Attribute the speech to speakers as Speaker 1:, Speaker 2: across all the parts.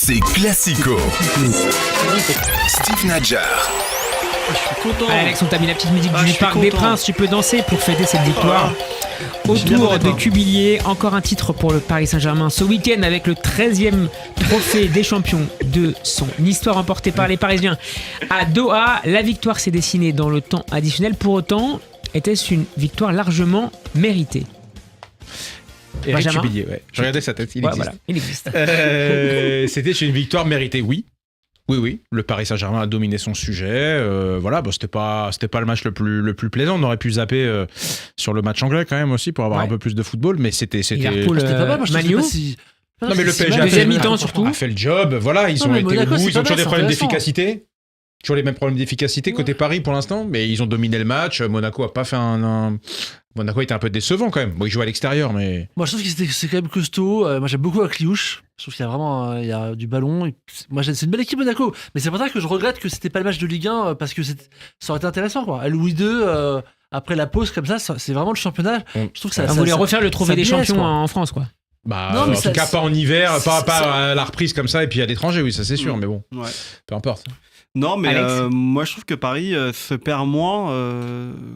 Speaker 1: c'est Classico. Steve Nadjar.
Speaker 2: Je suis content.
Speaker 3: Allez, Alex, on t'a mis la petite musique
Speaker 2: je
Speaker 3: du
Speaker 2: suis
Speaker 3: Parc des
Speaker 2: content.
Speaker 3: Princes. Tu peux danser pour fêter cette victoire. Autour de Cubillier, encore un titre pour le Paris Saint-Germain ce week-end avec le 13e trophée des champions de son histoire remporté par les Parisiens à Doha. La victoire s'est dessinée dans le temps additionnel. Pour autant, était-ce une victoire largement méritée?
Speaker 4: Eric
Speaker 3: Benjamin
Speaker 4: Cubillier, ouais. Je regardais sa tête, il existe.
Speaker 3: Voilà, il existe.
Speaker 4: C'était une victoire méritée, oui. Oui, le Paris Saint-Germain a dominé son sujet. Voilà, bon, c'était pas le match le plus plaisant. On aurait pu zapper sur le match anglais quand même aussi pour avoir un peu plus de football, mais c'était.
Speaker 3: Liverpool,
Speaker 2: C'était pas mal, moi je
Speaker 3: Manu.
Speaker 2: sais pas si...
Speaker 4: Non, mais le PSG
Speaker 3: deuxième mi-temps surtout.
Speaker 4: a fait le job. Voilà, ils
Speaker 2: Non,
Speaker 4: ont
Speaker 2: mais
Speaker 4: été
Speaker 2: Monaco,
Speaker 4: au bout.
Speaker 2: c'est
Speaker 4: Ils ont
Speaker 2: pas
Speaker 4: toujours
Speaker 2: mal,
Speaker 4: des
Speaker 2: c'est
Speaker 4: problèmes
Speaker 2: intéressant.
Speaker 4: d'efficacité. Toujours les mêmes problèmes d'efficacité côté Paris pour l'instant, mais ils ont dominé le match. Monaco a pas fait Monaco était un peu décevant quand même. Bon, ils jouent à l'extérieur, mais.
Speaker 2: Moi je trouve que c'est quand même costaud. Moi j'aime beaucoup Akliouche. Je trouve qu'il y a vraiment il y a du ballon. Moi c'est une belle équipe Monaco. Mais c'est pour ça que je regrette que c'était pas le match de Ligue 1 parce que ça aurait été intéressant quoi. À Louis II, après la pause comme ça, c'est vraiment le championnat. Je trouve que ça.
Speaker 3: On voulait refaire le trophée
Speaker 2: ça
Speaker 3: des
Speaker 2: biaise,
Speaker 3: champions
Speaker 2: quoi.
Speaker 3: en France, quoi.
Speaker 4: Bah,
Speaker 2: Non, mais
Speaker 4: en
Speaker 2: ça-
Speaker 4: tout cas, pas en hiver, pas
Speaker 2: ça-
Speaker 4: à la reprise comme ça, et puis à l'étranger, oui, ça c'est sûr, mais bon,
Speaker 5: Ouais.
Speaker 4: peu importe.
Speaker 5: Non, mais
Speaker 3: Alex
Speaker 5: moi je trouve que Paris se perd moins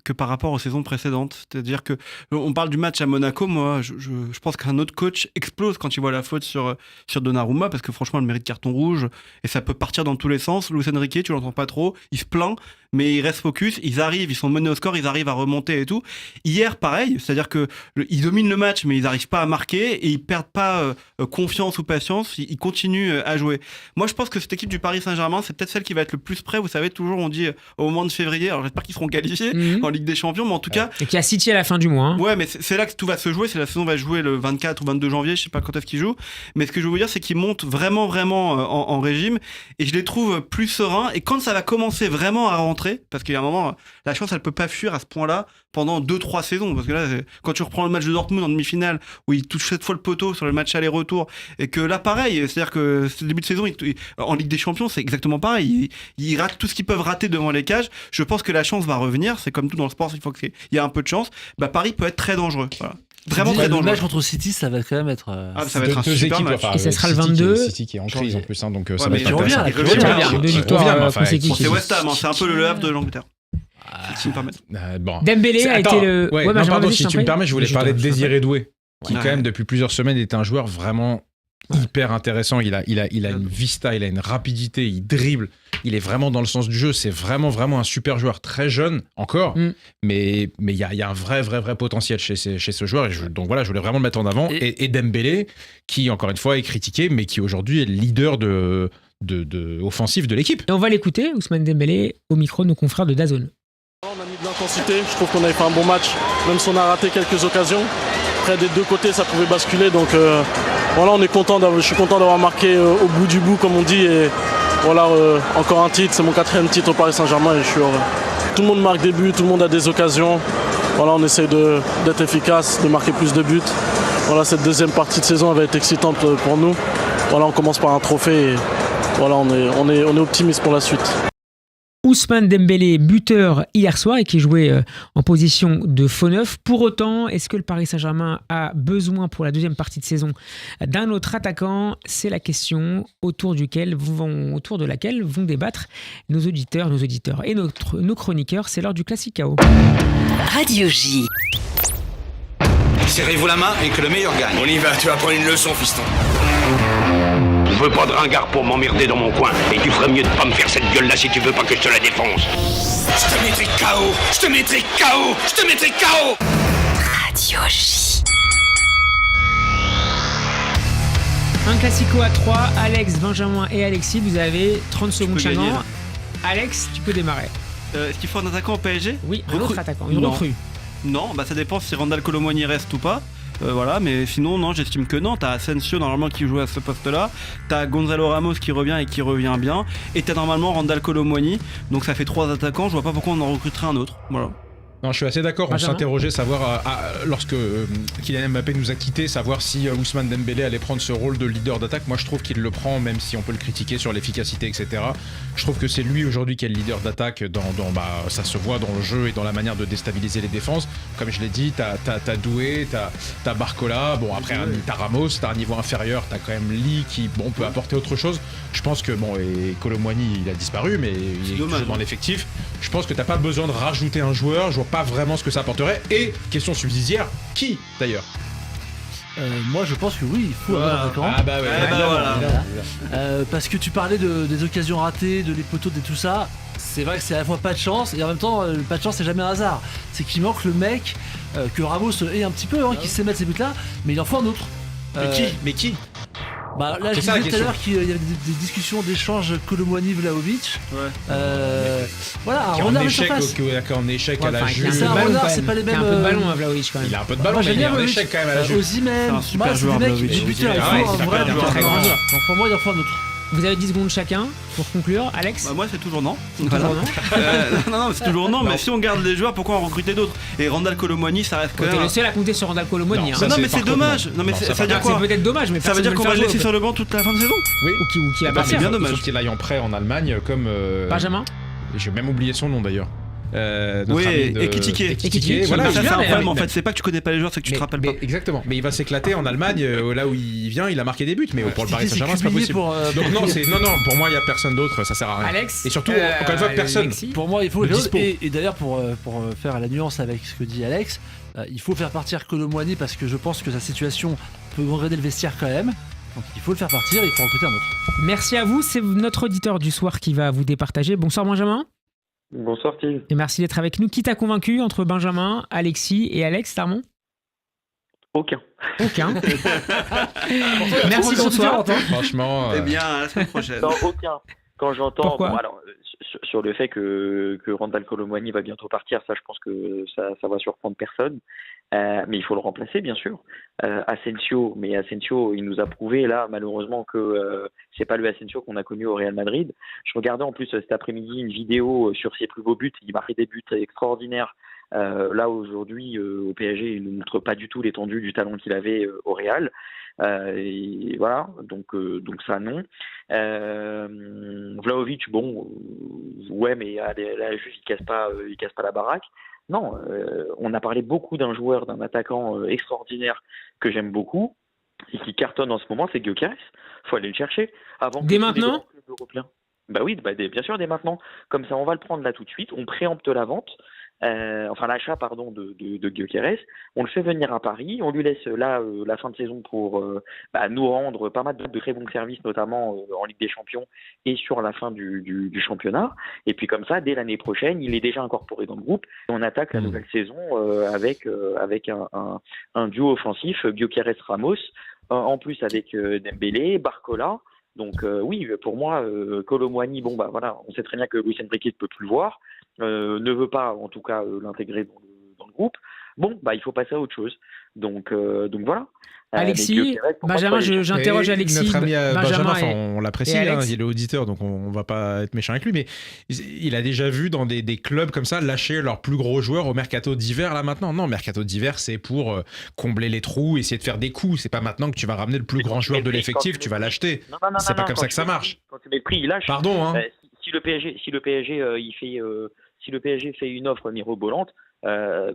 Speaker 5: que par rapport aux saisons précédentes. C'est-à-dire que on parle du match à Monaco. Moi, je pense qu'un autre coach explose quand il voit la faute sur Donnarumma parce que franchement, elle mérite carton rouge et ça peut partir dans tous les sens. Luis Enrique, tu l'entends pas trop, il se plaint, mais il reste focus. Ils sont menés au score, ils arrivent à remonter et tout. Hier, pareil, c'est-à-dire que ils dominent le match, mais ils n'arrivent pas à marquer et ils perdent pas confiance ou patience. Ils continuent à jouer. Moi, je pense que cette équipe du Paris Saint-Germain, c'est peut-être celle qui va être le plus près. Vous savez, toujours on dit au moment de février. Alors j'espère qu'ils seront qualifiés en Ligue des Champions, mais en tout cas,
Speaker 3: Et qui a City à la fin du mois.
Speaker 5: ouais, mais c'est là que tout va se jouer. C'est la saison va se jouer le 24 ou 22 janvier. Je sais pas quand est-ce qu'ils jouent. Mais ce que je veux vous dire, c'est qu'ils montent vraiment en régime et je les trouve plus sereins. Et quand ça va commencer vraiment à rentrer, parce qu'il y a un moment, la chance elle peut pas fuir à ce point-là pendant 2-3 saisons. Parce que là, quand tu reprends le match de Dortmund en demi-finale où il touche cette fois le poteau sur le match aller-retour et que là, pareil, c'est-à-dire que ce début de saison, en Ligue des Champions, c'est exactement pareil. Ils ratent tout ce qu'ils peuvent rater devant les cages. Je pense que la chance va revenir. C'est comme tout dans le sport, il faut qu'il y ait un peu de chance. Bah, Paris peut être très dangereux. Voilà. Vraiment très
Speaker 2: Le
Speaker 5: dangereux.
Speaker 2: match contre City, ça va quand même être.
Speaker 5: Ça va être un
Speaker 4: Deux
Speaker 5: super
Speaker 4: équipes,
Speaker 5: match.
Speaker 4: enfin,
Speaker 3: Et ça sera le
Speaker 4: City
Speaker 3: 22.
Speaker 4: City qui est en crise en plus, hein, donc ça va
Speaker 5: mais
Speaker 4: être
Speaker 2: il revient,
Speaker 4: intéressant.
Speaker 2: il revient,
Speaker 3: bien. Deux victoires consécutives.
Speaker 5: C'est West Ham, hein, c'est un peu le Havre de l'Angleterre. Si tu me permets.
Speaker 4: Bon.
Speaker 3: Dembélé a
Speaker 4: Attends,
Speaker 3: été le.
Speaker 4: ouais,
Speaker 3: Ouais,
Speaker 4: non,
Speaker 3: Benjamin,
Speaker 4: pardon,
Speaker 3: vas-y,
Speaker 4: si
Speaker 3: je t'en
Speaker 4: tu me
Speaker 3: prie.
Speaker 4: permets, je voulais
Speaker 3: Je
Speaker 4: parler
Speaker 3: t'en
Speaker 4: de
Speaker 3: prie.
Speaker 4: Désiré Doué, qui
Speaker 5: Ouais.
Speaker 4: quand même depuis plusieurs semaines est un joueur vraiment hyper intéressant. Il a une vista, il a une rapidité, il dribble, il est vraiment dans le sens du jeu. C'est vraiment un super joueur, très jeune encore, mais il y a un vrai potentiel chez ce joueur. Et donc voilà, je voulais vraiment le mettre en avant. Et Dembélé, qui encore une fois est critiqué, mais qui aujourd'hui est le leader de offensif de l'équipe.
Speaker 3: Et on va l'écouter, Ousmane Dembélé, au micro de nos confrères de DAZN.
Speaker 6: On a mis de l'intensité, je trouve qu'on avait fait un bon match, même si on a raté quelques occasions. Après des deux côtés ça pouvait basculer, donc voilà, je suis content d'avoir marqué au bout du bout comme on dit. Et voilà, encore un titre, c'est mon 4e titre au Paris Saint-Germain et je suis heureux. Tout le monde marque des buts, tout le monde a des occasions. Voilà, on essaie d'être efficace, de marquer plus de buts. Voilà, cette deuxième partie de saison va être excitante pour nous. Voilà, on commence par un trophée et voilà, on est optimiste pour la suite.
Speaker 3: Ousmane Dembélé, buteur hier soir et qui jouait en position de faux neuf. Pour autant, est-ce que le Paris Saint-Germain a besoin pour la deuxième partie de saison d'un autre attaquant? C'est la question autour de laquelle vont débattre nos auditeurs et nos chroniqueurs. C'est l'heure du Classique KO.
Speaker 7: Radio J.
Speaker 8: Serrez-vous la main et que le meilleur gagne.
Speaker 9: On y va, tu vas prendre une leçon, fiston.
Speaker 8: Je veux pas de ringard pour m'emmerder dans mon coin. Et tu ferais mieux de pas me faire cette gueule-là si tu veux pas que je te la défonce.
Speaker 9: Je te mettrai KO. Je te mettrai KO. Je te mettrai KO.
Speaker 7: Radio J.
Speaker 3: Un Classico à 3, Alex, Benjamin et Alexis, vous avez 30 secondes
Speaker 5: peux gagner,
Speaker 3: chacun.
Speaker 5: là.
Speaker 3: Alex, tu peux démarrer.
Speaker 5: Est-ce qu'il faut un attaquant au PSG?
Speaker 3: Oui, un autre attaquant, une
Speaker 5: Non.
Speaker 3: recrue.
Speaker 5: Non, bah ça dépend si Randal Kolo Muani reste ou pas. Voilà, mais sinon, non, j'estime que non. T'as Asensio normalement qui joue à ce poste-là. T'as Gonzalo Ramos qui revient et qui revient bien. Et t'as normalement Randal Kolo Muani. Donc ça fait 3 attaquants. Je vois pas pourquoi on en recruterait un autre. Voilà.
Speaker 4: Non, je suis assez d'accord. On
Speaker 3: Benjamin
Speaker 4: s'interrogeait savoir, lorsque Kylian Mbappé nous a quittés, savoir si Ousmane Dembélé allait prendre ce rôle de leader d'attaque. Moi, je trouve qu'il le prend, même si on peut le critiquer sur l'efficacité, etc. Je trouve que c'est lui aujourd'hui qui est le leader d'attaque. Ça se voit dans le jeu et dans la manière de déstabiliser les défenses. Comme je l'ai dit, t'as Doué, t'as Barcola. Bon, après, t'as Ramos, t'as un niveau inférieur, t'as quand même Lee qui peut apporter autre chose. Je pense que, et Kolo Muani, il a disparu, mais il est toujours dans l'effectif. Je pense que t'as pas besoin de rajouter un joueur. Je vois pas vraiment ce que ça apporterait. Et, question subsidiaire, qui d'ailleurs?
Speaker 2: Moi, je pense que oui, il faut avoir un attaquant.
Speaker 4: Ah bah ouais,
Speaker 2: voilà. Parce que tu parlais des occasions ratées, de les poteaux, de tout ça. C'est vrai que c'est à la fois pas de chance et en même temps, pas de chance, c'est jamais un hasard. C'est qu'il manque le mec que Ramos est un petit peu, qui sait mettre ces buts-là, mais il en faut un autre.
Speaker 4: Mais qui
Speaker 2: Bah là, je disais tout à l'heure qu'il y avait des discussions d'échange Kolo Muani Vlahovic. Voilà,
Speaker 4: qui
Speaker 2: un
Speaker 4: est en
Speaker 2: renard
Speaker 4: échec,
Speaker 2: sur
Speaker 4: en échec à la Juve.
Speaker 2: C'est un renard, c'est pas les mêmes.
Speaker 3: Il a un peu de ballon à Vlahovic quand même.
Speaker 4: Il a un peu de ballon, mais il est en échec quand même à la Juve.
Speaker 2: Osimhen,
Speaker 5: C'est un super joueur,
Speaker 2: des mecs
Speaker 5: Vlahovic.
Speaker 2: débuteurs, il
Speaker 4: Ouais,
Speaker 2: faut
Speaker 4: c'est
Speaker 2: un
Speaker 4: un
Speaker 2: vrai
Speaker 4: très grand
Speaker 2: joueur.
Speaker 3: joueur.
Speaker 2: Donc pour moi, il en faut un autre.
Speaker 3: Vous avez 10 secondes chacun pour conclure. Alex
Speaker 5: Bah moi c'est toujours non.
Speaker 3: Toujours non
Speaker 5: Non, c'est toujours non, mais si on garde les joueurs, pourquoi en recruter d'autres? Et Randal Kolo Muani, ça reste quand
Speaker 3: T'es
Speaker 5: même.
Speaker 3: le seul à compter sur Randal Kolo Muani.
Speaker 4: Non,
Speaker 3: hein.
Speaker 4: ça,
Speaker 5: Non,
Speaker 4: c'est
Speaker 5: mais
Speaker 4: par
Speaker 5: c'est
Speaker 4: contre,
Speaker 5: dommage.
Speaker 4: non.
Speaker 5: Non, mais
Speaker 4: Non,
Speaker 5: ça
Speaker 4: ça
Speaker 5: veut dire
Speaker 3: C'est
Speaker 5: quoi?
Speaker 3: peut-être dommage, mais
Speaker 5: Ça veut
Speaker 3: personne
Speaker 5: dire
Speaker 3: ne
Speaker 5: qu'on
Speaker 3: le
Speaker 5: va le
Speaker 3: fait
Speaker 5: laisser
Speaker 3: jouer,
Speaker 5: sur le banc toute la fin de saison?
Speaker 4: Oui.
Speaker 3: ou qui va
Speaker 5: Bah,
Speaker 3: partir.
Speaker 5: c'est bien
Speaker 4: Il
Speaker 5: dommage.
Speaker 4: faut qu'il aille en prêt en Allemagne, comme.
Speaker 3: Benjamin
Speaker 4: J'ai même oublié son nom d'ailleurs. Notre
Speaker 5: Oui,
Speaker 4: ami de-
Speaker 5: Ekitike.
Speaker 3: Ekitike,
Speaker 4: Voilà,
Speaker 5: Ça, c'est
Speaker 3: bien,
Speaker 5: un
Speaker 3: mais-
Speaker 5: problème en fait. C'est pas que tu connais pas les joueurs, c'est que tu te rappelles pas.
Speaker 4: Exactement. Mais il va s'éclater en Allemagne, là où il vient, il a marqué des buts. Mais pour le Paris
Speaker 2: C'est
Speaker 4: Saint-Germain, c'est pas
Speaker 2: publié
Speaker 4: possible.
Speaker 2: pour,
Speaker 4: Donc non, pour moi, il y a personne d'autre, ça sert à rien.
Speaker 3: Alex
Speaker 4: Et surtout, encore une fois, personne.
Speaker 3: Alexis
Speaker 2: Pour moi, il faut
Speaker 4: Le dispo.
Speaker 2: et d'ailleurs pour faire la nuance avec ce que dit Alex, il faut faire partir Kolo Muani parce que je pense que sa situation peut gangréner le vestiaire quand même. Donc il faut le faire partir, il faut recruter un autre.
Speaker 3: Merci à vous, c'est notre auditeur du soir qui va vous départager. Bonsoir Benjamin.
Speaker 1: Bonsoir Steve.
Speaker 3: Et merci d'être avec nous. Qui t'a convaincu entre Benjamin, Alexis et Alex Tarmon?
Speaker 1: Aucun.
Speaker 3: Aucun. Merci, bonsoir.
Speaker 4: Franchement.
Speaker 5: Eh bien, à la semaine prochaine.
Speaker 1: Non, aucun. Quand j'entends,
Speaker 3: Pourquoi
Speaker 1: sur le fait que Randal Kolo Muani va bientôt partir, ça je pense que ça va surprendre personne. Mais il faut le remplacer, bien sûr. Asensio, il nous a prouvé là, malheureusement, que c'est pas le Asensio qu'on a connu au Real Madrid. Je regardais en plus cet après-midi une vidéo sur ses plus beaux buts. Il marquait des buts extraordinaires. Là aujourd'hui, au PSG, il ne montre pas du tout l'étendue du talent qu'il avait au Real. Et voilà, donc ça non. Vlahovic, ouais, mais là juste il casse pas la baraque. Non, on a parlé beaucoup d'un joueur, d'un attaquant extraordinaire que j'aime beaucoup et qui cartonne en ce moment, c'est Gyökeres. Faut aller le chercher avant.
Speaker 3: Dès maintenant ?
Speaker 1: Bah oui, bien sûr, dès maintenant. Comme ça, on va le prendre là tout de suite. On préempte la vente. L'achat de Gyökeres, on le fait venir à Paris, on lui laisse là la fin de saison pour nous rendre pas mal de très bons services, notamment en Ligue des Champions et sur la fin du championnat. Et puis comme ça, dès l'année prochaine, il est déjà incorporé dans le groupe. Et on attaque la nouvelle saison avec un duo offensif, Gyökeres-Ramos, en plus avec Dembélé, Barcola. Donc oui, pour moi, Kolo Muani, on sait très bien que Luis Enrique ne peut plus le voir, ne veut pas en tout cas l'intégrer dans le groupe. Il faut passer à autre chose. Donc voilà.
Speaker 3: Alexis, Benjamin, j'interroge Alexis.
Speaker 4: Notre ami Benjamin,
Speaker 3: et
Speaker 4: on l'apprécie, il est auditeur, donc on va pas être méchant avec lui, mais il a déjà vu dans des clubs comme ça lâcher leurs plus gros joueurs au mercato d'hiver là maintenant. Non, mercato d'hiver, c'est pour combler les trous, essayer de faire des coups. C'est pas maintenant que tu vas ramener le plus grand joueur de l'effectif, tu vas l'acheter. C'est pas comme ça que ça marche.
Speaker 1: Quand tu mets le prix, il lâche.
Speaker 4: Pardon, hein.
Speaker 1: Si le PSG fait une offre mirobolante,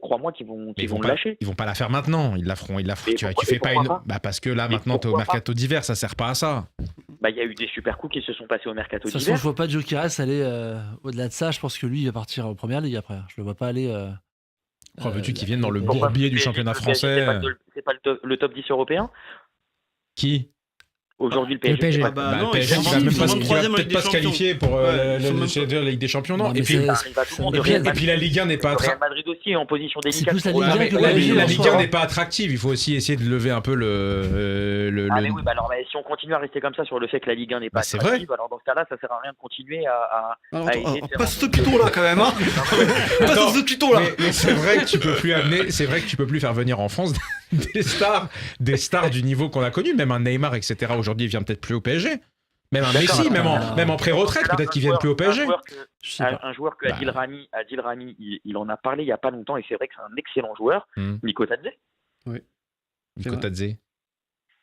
Speaker 1: crois-moi qu'ils vont le lâcher.
Speaker 4: Ils vont pas la faire maintenant, ils la feront. Tu fais pas une. Parce que là maintenant t'es au mercato d'hiver, ça sert pas à ça.
Speaker 1: Il y a eu des super coups qui se sont passés au mercato
Speaker 2: De toute
Speaker 1: d'hiver.
Speaker 2: façon, je vois pas Gyökeres aller au-delà de ça. Je pense que lui, il va partir en première ligue après. Je le vois pas aller.
Speaker 4: Veux-tu qu'il vienne dans le bourbier du championnat français?
Speaker 1: C'est pas le top 10 européen?
Speaker 4: Qui?
Speaker 1: Aujourd'hui, le PSG.
Speaker 4: Le PSG qui va même peut-être pas se qualifier pour la Ligue des Champions, non. Et puis la Ligue 1 n'est pas
Speaker 1: attractive. Real Madrid aussi est en position délicate.
Speaker 4: La Ligue 1 n'est pas attractive. Il faut aussi essayer de lever un peu le.
Speaker 1: Ah mais oui, alors si on continue à rester comme ça sur le fait que la Ligue 1 n'est pas attractive, alors dans ce cas-là, ça sert à rien de continuer à essayer de faire.
Speaker 5: Passe ce piton là quand même, hein. Passe ce piton là.
Speaker 4: Mais c'est vrai que tu peux plus faire venir en France des stars du niveau qu'on a connu, même un Neymar, etc. Aujourd'hui, il vient peut-être plus au PSG. Même un
Speaker 1: D'accord,
Speaker 4: Messi,
Speaker 1: alors,
Speaker 4: même en pré-retraite, peut-être qu'il vienne plus au PSG.
Speaker 1: Un joueur que Adil Rami, il en a parlé il y a pas longtemps et c'est vrai que c'est un excellent joueur, Nico Tadze.
Speaker 4: Nico Tadze.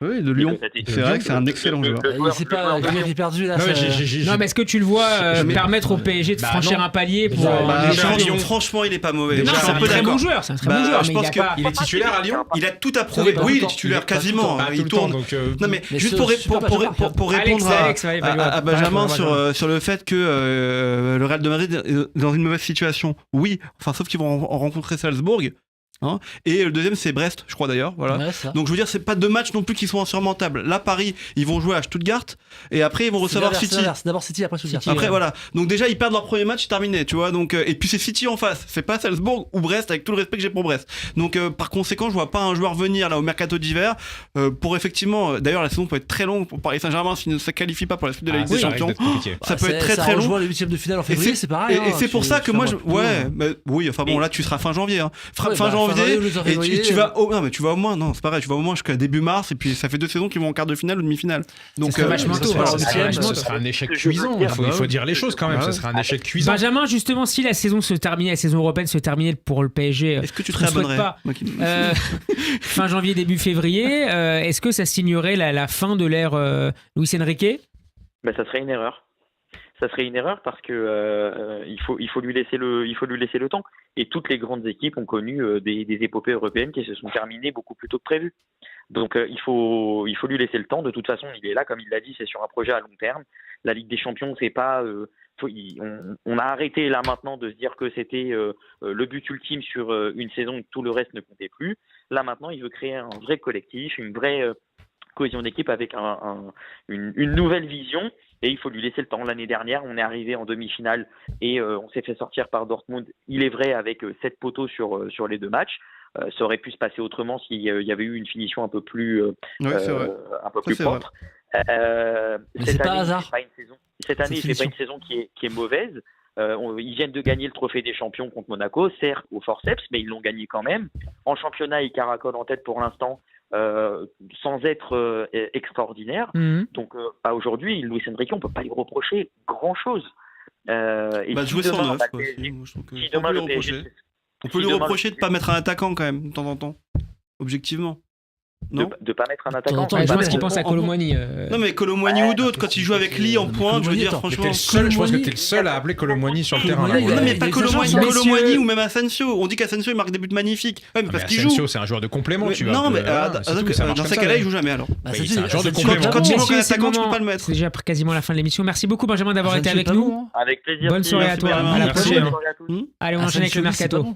Speaker 5: Oui, de Lyon. C'est vrai que c'est un excellent joueur.
Speaker 2: C'est pas il est perdu là.
Speaker 4: Non, mais
Speaker 3: est-ce que tu le vois permettre au PSG de franchir un palier pour
Speaker 5: Lyon, franchement, il est pas mauvais.
Speaker 3: Non, c'est un très bon joueur. C'est un très bon joueur.
Speaker 5: Je pense
Speaker 4: qu'il est titulaire à Lyon.
Speaker 5: Il a tout à prouver. Oui, il est titulaire quasiment. Il tourne. Non, mais juste pour répondre à Benjamin sur le fait que le Real de Madrid est dans une mauvaise situation. Oui, enfin, sauf qu'ils vont rencontrer Salzbourg. Hein, et le deuxième c'est Brest, je crois d'ailleurs. Voilà. Ouais, donc je veux dire, c'est pas deux matchs non plus qui sont insurmontables. Là, Paris, ils vont jouer à Stuttgart et après ils vont recevoir City.
Speaker 2: C'est d'abord City, après Stuttgart.
Speaker 5: Après voilà. Donc déjà ils perdent leur premier match, c'est terminé, tu vois. Donc et puis c'est City en face. C'est pas Salzbourg ou Brest, avec tout le respect que j'ai pour Brest. Donc par conséquent, je vois pas un joueur venir là au mercato d'hiver pour effectivement. D'ailleurs, la saison peut être très longue pour Paris Saint-Germain s'il ne se qualifie pas pour la suite de la Ligue des Champions. Ça peut être très long.
Speaker 2: On joue les huitièmes de finale en février, c'est pareil.
Speaker 5: Et c'est pour ça que moi, oui, enfin bon, là tu seras fin janvier. Fin janvier. Et tu vas au moins, non, c'est pareil, tu vas au moins jusqu'à début mars, et puis ça fait 2 saisons qu'ils vont en quart de finale ou demi-finale. Donc,
Speaker 4: ce sera un échec cuisant. Il faut dire les choses quand même. Ce sera un échec cuisant.
Speaker 3: Benjamin, justement, si la saison européenne se terminait pour le PSG,
Speaker 5: est-ce que tu te réabonnerais
Speaker 3: pas fin janvier, début février, est-ce que ça signerait la fin de l'ère Luis Enrique?
Speaker 1: Ça serait une erreur. Ça serait une erreur parce que il faut lui laisser le temps. Et toutes les grandes équipes ont connu des épopées européennes qui se sont terminées beaucoup plus tôt que prévu. Donc il faut lui laisser le temps. De toute façon, il est là, comme il l'a dit, c'est sur un projet à long terme. La Ligue des Champions, c'est pas. On a arrêté là maintenant de se dire que c'était le but ultime sur une saison et que tout le reste ne comptait plus. Là maintenant, il veut créer un vrai collectif, une vraie cohésion d'équipe avec une nouvelle vision. Et il faut lui laisser le temps. L'année dernière, on est arrivé en demi-finale et on s'est fait sortir par Dortmund. Il est vrai, avec 7 poteaux sur les 2 matchs. Ça aurait pu se passer autrement s'il y avait eu une finition un peu plus propre.
Speaker 2: C'est pas hasard.
Speaker 1: Cette année, il fait pas une saison qui est mauvaise. Ils viennent de gagner le trophée des champions contre Monaco, certes au forceps, mais ils l'ont gagné quand même. En championnat, ils caracolent en tête pour l'instant. Sans être extraordinaire. Donc aujourd'hui, Luis Enrique, on peut pas lui reprocher grand chose.
Speaker 5: Jouer sans neuf. On peut lui reprocher de pas mettre un attaquant quand même de temps en temps, objectivement. Non,
Speaker 1: de pas mettre un attaquant.
Speaker 3: Je pense qu'il pense à Kolo Muani.
Speaker 5: Non mais Kolo Muani ou d'autres, quand il joue avec Lee en pointe, je veux dire franchement.
Speaker 4: Je pense que t'es le seul à appeler Kolo Muani sur le terrain.
Speaker 5: Non mais pas Kolo Muani ou même Asensio. On dit qu'Asensio il marque des buts magnifiques. Ouais, mais parce qu'il joue.
Speaker 4: Asensio c'est un joueur de complément.
Speaker 5: Non mais dans ces cas-là il joue jamais alors.
Speaker 4: C'est un joueur de complément.
Speaker 5: Quand il manque un attaquant, tu peux pas le mettre.
Speaker 3: C'est déjà presque la fin de l'émission. Merci beaucoup Benjamin d'avoir été avec nous.
Speaker 1: Avec plaisir.
Speaker 3: Bonne soirée à toi. À la prochaine. Allez, on enchaîne avec le mercato.